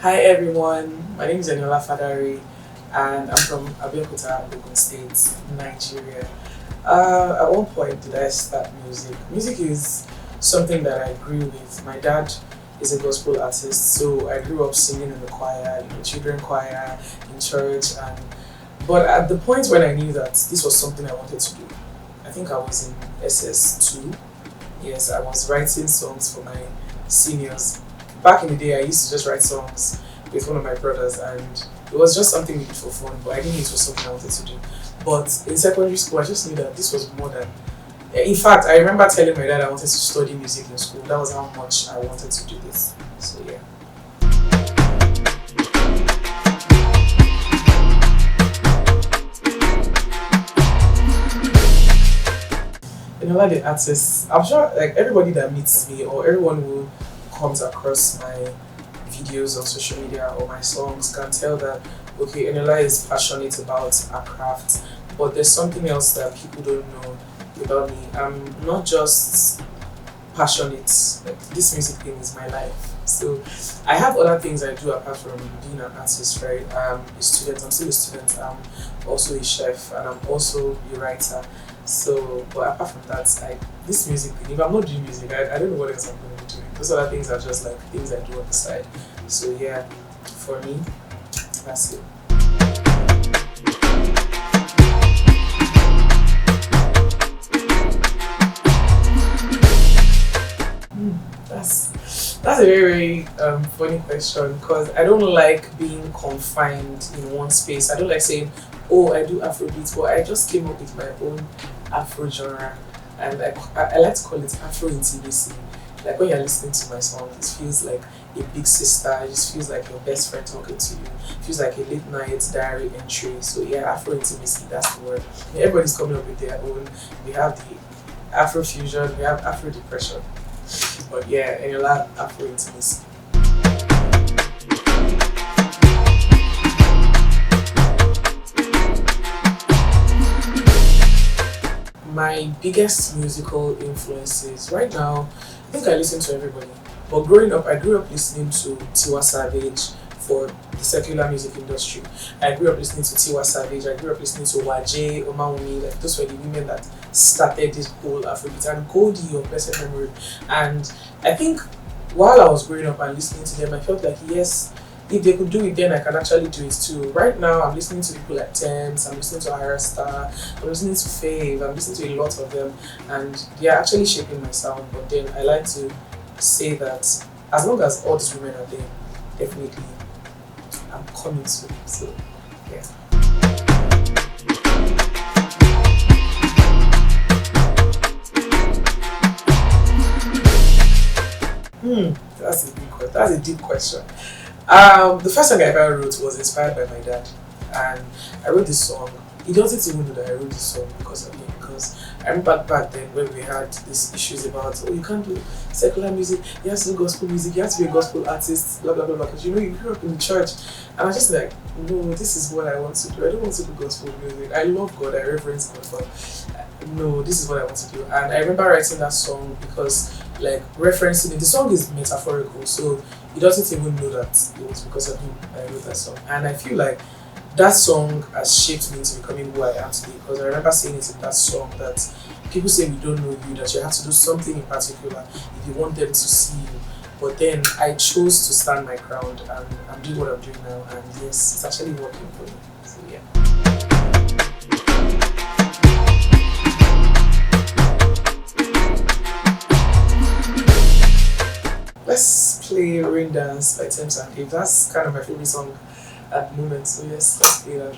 Hi everyone, my name is Eniolaa and I'm from Abeokuta, Ogun State, Nigeria. At one point did I start music? Music is something that I grew with. My dad is a gospel artist, so I grew up singing in the choir, children choir, in church, but at the point when I knew that this was something I wanted to do, I think I was in SS2. Yes, I was writing songs for my seniors. Back in the day, I used to just write songs with one of my brothers, and it was just something we did for fun, but I didn't know it was something I wanted to do. But in secondary school, I just knew that this was more than. In fact, I remember telling my dad I wanted to study music in school. That was how much I wanted to do this. So, yeah. The artists, I'm sure like everybody that meets me or everyone who comes across my videos on social media or my songs can tell that okay, Eniolaa is passionate about her craft, but there's something else that people don't know about me. I'm not just passionate, like this music thing is my life. So I have other things I do apart from being an artist, right? I'm a student, I'm still a student, I'm also a chef, and I'm also a writer. So, but apart from that, this music thing, if I'm not doing music, I don't know what else I'm going to be doing. Those other things are just like things I do on the side. So yeah, for me, that's it. That's a very funny question because I don't like being confined in one space. I don't like saying, "Oh, I do Afrobeats," but I just came up with my own Afro genre, and I like to call it Afro intimacy. Like when you're listening to my song, it feels like a big sister. It just feels like your best friend talking to you. It feels like a late night diary entry. So yeah, Afro intimacy. That's the word. And everybody's coming up with their own. We have the Afro fusion. We have Afro depression. But yeah, Eniolaa Afro intimacy. My biggest musical influences right now, I think I listen to everybody. But growing up, I grew up listening to Tiwa Savage for the secular music industry. I grew up listening to Tiwa Savage. I grew up listening to Waje, Omawumi. Like those were the women that started this whole Afrobeat, and Goldie of blessed memory. And I think while I was growing up and listening to them, I felt like yes, if they could do it then I can actually do it too. Right now I'm listening to people like Thames, I'm listening to Higher Star, I'm listening to Fave, I'm listening to a lot of them, and they are actually shaping my sound. But then I like to say that as long as all these women are there, definitely I'm coming soon. So yeah. That's a deep question. The first song I ever wrote was inspired by my dad, and I wrote this song. He doesn't even know that I wrote this song because of him. Because I remember back then when we had these issues about you can't do secular music, you have to do gospel music, you have to be a gospel artist, blah blah blah. Because you grew up in the church, and I was just like, no, this is what I want to do. I don't want to do gospel music. I love God, I reverence God, but no, this is what I want to do. And I remember writing that song because like referencing it. The song is metaphorical, so he doesn't even know that it was because of him I wrote that song. And I feel like that song has shaped me into becoming who I am today because I remember saying it in that song that people say we don't know you, that you have to do something in particular if you want them to see you. But then I chose to stand my ground, and I'm doing what I'm doing now, and yes, it's actually working for me. So yeah. Let's play Rain Dance by Thames and Eve. That's kind of my favorite song at the moment, so yes, let's play that.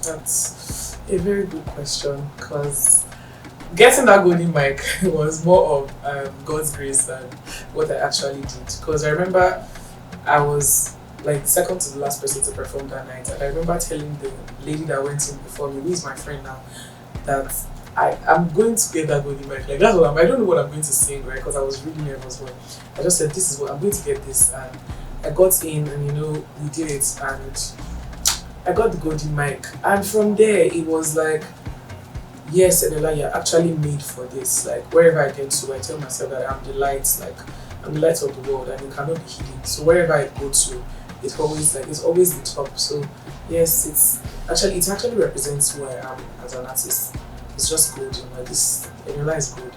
That's a very good question because getting that golden mic was more of God's grace than what I actually did. Because I remember I was like second to the last person to perform that night, and I remember telling the lady that went in before me, who is my friend now, that I'm going to get that golden mic. Like that's what I don't know what I'm going to sing, right? Because I was really nervous, but I just said this is what I'm going to get this, and I got in and we did it, and I got the golden mic. And from there, it was like, yes, Eniolaa, you're actually made for this. Like wherever I get to, I tell myself that I'm the light, like I'm the light of the world, and it cannot be hidden. So wherever I go to, it's always the top. So yes, it actually represents who I am as an artist. It's just golden. Like this, Eniolaa is golden.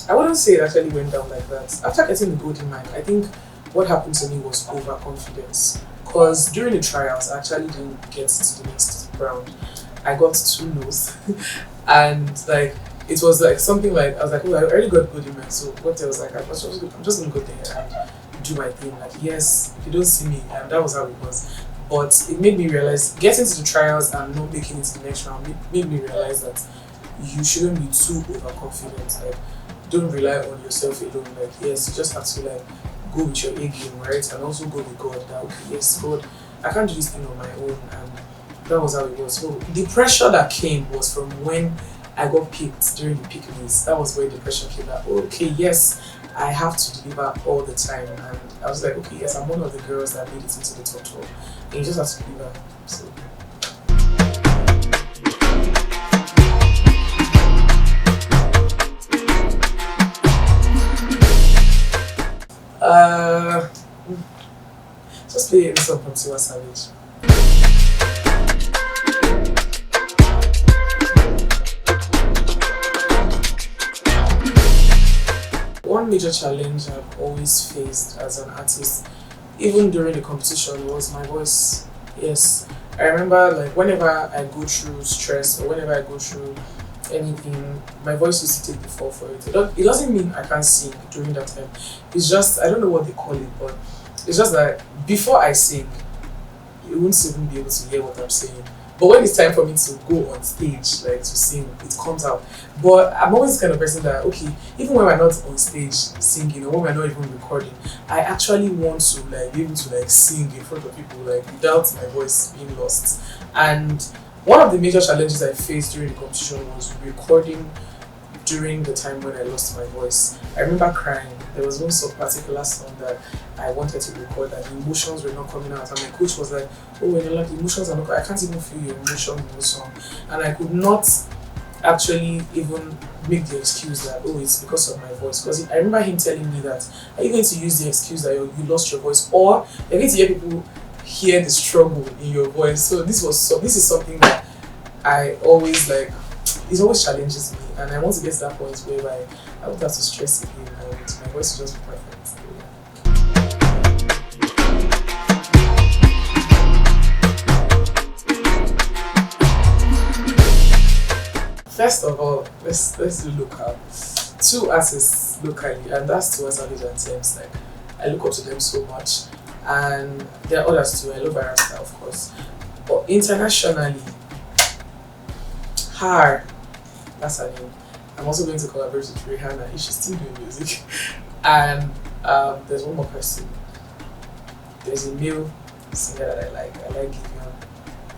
I wouldn't say it actually went down like that. After getting the golden mic, I think what happened to me was overconfidence. Because during the trials, I actually didn't get to the next round. I got 2 no's, and like it was like something like I was like, oh, I already got golden mic. So what else? Like I'm just gonna go there and do my thing. Like yes, you don't see me, and that was how it was. But it made me realize getting to the trials and not making it to the next round made me realize that you shouldn't be too overconfident. Like don't rely on yourself alone. Like yes, you just have to like go with your A game, right? And also go with God. That okay, yes, God, I can't do this thing on my own, and that was how it was. So the pressure that came was from when I got picked during the picnics. That was where the pressure came. That okay, yes, I have to deliver all the time, and I was like, okay, yes, I'm one of the girls that made it into the top 12, and you just have to deliver. So. Just play any song from Tiwa Savage. One major challenge I've always faced as an artist, even during the competition, was my voice. Yes, I remember like whenever I go through stress or whenever I go through anything, my voice used to take the fall for it. It doesn't mean I can't sing during that time. It's just, I don't know what they call it, but it's just that before I sing, you won't even be able to hear what I'm saying. But when it's time for me to go on stage, like to sing, it comes out. But I'm always the kind of person that, okay, even when we're not on stage singing or when we're not even recording, I actually want to like be able to like sing in front of people like without my voice being lost. And one of the major challenges I faced during the competition was recording during the time when I lost my voice. I remember crying. There was one particular song that I wanted to record and the emotions were not coming out. And my coach was like, oh, Eniolaa, the emotions are not coming. I can't even feel your emotion in the song. And I could not actually even make the excuse that, oh, it's because of my voice. Because I remember him telling me that, are you going to use the excuse that you lost your voice, or you're going to hear people hear the struggle in your voice? So this is something that I always like, it always challenges me, and I want to get to that point where I don't have to stress again and my voice will just be perfect. First of all, let's do local. 2 artists locally, and that's Tiwa Savage and Thames. Like I look up to them so much, and there are others too. I love Arasta, of course, but internationally, her. That's her name. I'm also going to collaborate with Rihanna if she's still doing music. And there's one more person. There's a male singer that I like. I like Gideon.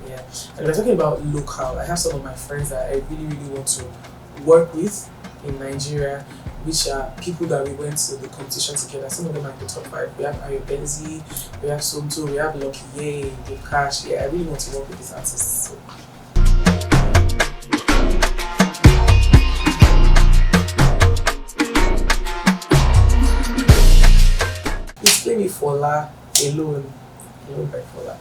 Yeah. And we're talking about local. I have some of my friends that I really, really want to work with in Nigeria, which are people that we went to the competition together. Some of them are in the top 5. We have Ayo Benzi, we have Somto, we have Lucky Ye, Dave Cash. Yeah, I really want to work with these artists. So. Play me Fola alone by Fola.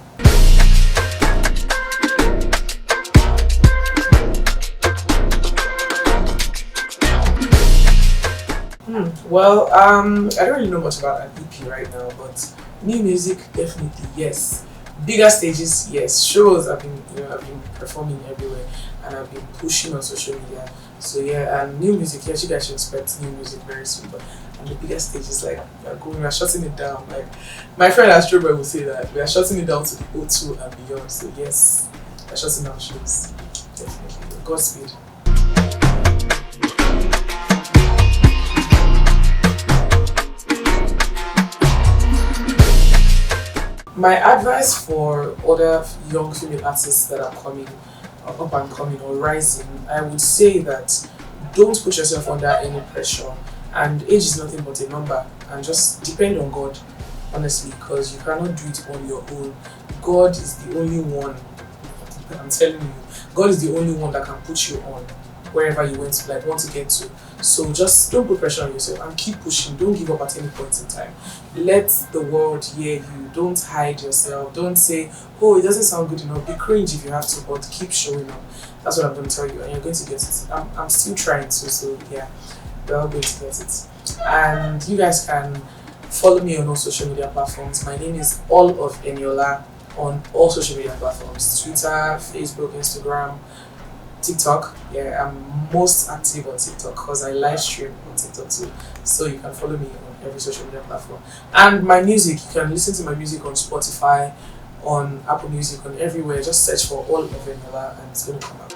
Well, I don't really know much about an EP right now, but new music definitely yes. Bigger stages, yes. Shows I've been performing everywhere, and I've been pushing on social media. So yeah, and new music, yes, you guys should expect new music very soon. But and the bigger stages, like we are shutting it down. Like my friend Astroboy will say that we are shutting it down to the O2 and beyond. So yes, we're shutting down shows. Definitely. Godspeed. My advice for other young female artists that are coming, up and coming or rising, I would say that don't put yourself under any pressure. And age is nothing but a number. And just depend on God, honestly, because you cannot do it on your own. God is the only one. I'm telling you, God is the only one that can put you on wherever you want to get to. So just don't put pressure on yourself and keep pushing. Don't give up at any point in time. Let the world hear you. Don't hide yourself. Don't say, oh, it doesn't sound good enough. Be cringe if you have to, but keep showing up. That's what I'm going to tell you, and you're going to get it. I'm still trying to, so yeah, we're all going to get it. And you guys can follow me on all social media platforms. My name is All of Eniolaa on all social media platforms: Twitter, Facebook, Instagram, TikTok. Yeah, I'm most active on TikTok because I live stream on TikTok too. So you can follow me on every social media platform. And my music, you can listen to my music on Spotify, on Apple Music, on everywhere. Just search for All of Eniolaa and it's going to come out.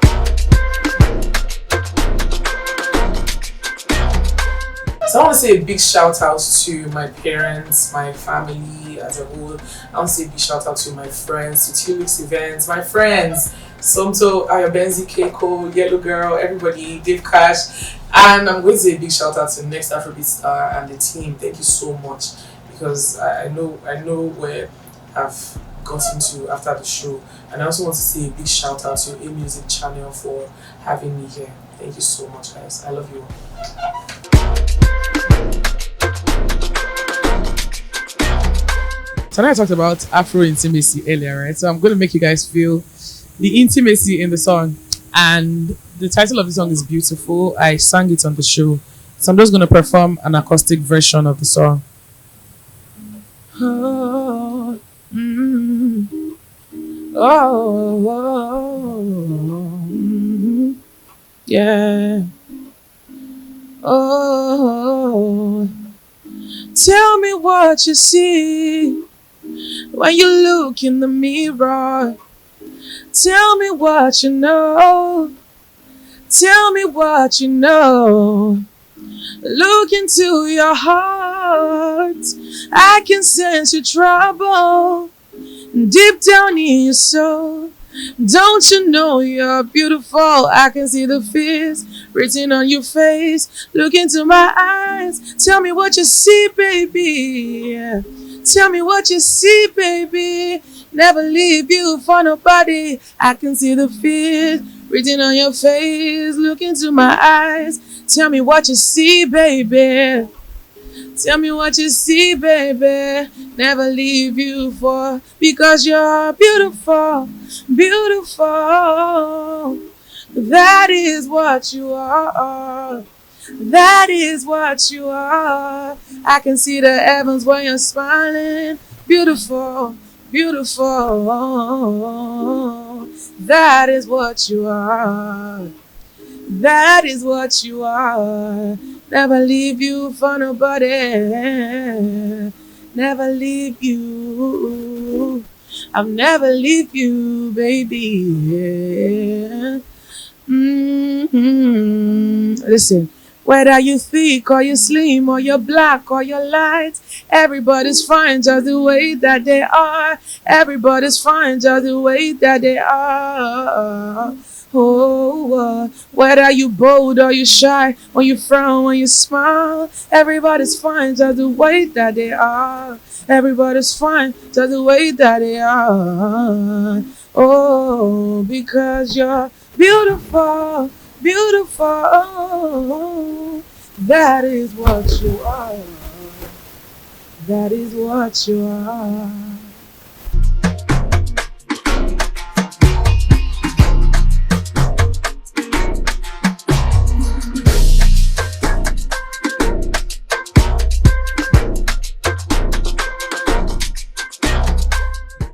So I want to say a big shout out to my parents, my family as a whole. I want to say a big shout out to my friends, to 2 Weeks Events, my friends, Somto, Ayabenzi, Keiko, Yellow Girl, everybody, Dave Cash. And I'm going to say a big shout out to Next Afrobeats Star and the team. Thank you so much, because I know where I've gotten to after the show. And I also want to say a big shout out to A Music Channel for having me here. Thank you so much, guys. I love you all. So now I talked about Afro intimacy earlier, right? So I'm going to make you guys feel the intimacy in the song. And the title of the song is Beautiful. I sang it on the show. So I'm just going to perform an acoustic version of the song. Oh, yeah. Oh, tell me what you see when you look in the mirror. Tell me what you know. Tell me what you know. Look into your heart. I can sense your trouble deep down in your soul. Don't you know you're beautiful? I can see the fears written on your face. Look into my eyes. Tell me what you see, baby. Tell me what you see, baby. Never leave you for nobody. I can see the fears written on your face. Look into my eyes. Tell me what you see, baby. Tell me what you see, baby. Never leave you for, because you're beautiful, beautiful. That is what you are. That is what you are. I can see the heavens when you're smiling. Beautiful, beautiful. That is what you are. That is what you are. Never leave you for nobody. Never leave you. I'll never leave you, baby. Listen. Whether you thick or you slim or you're black or you're light, everybody's fine just the way that they are. Everybody's fine just the way that they are. Oh, whether you bold or you shy, when you frown, when you smile, everybody's fine just the way that they are. Everybody's fine just the way that they are. Oh, because you're beautiful, beautiful. That is what you are. That is what you are.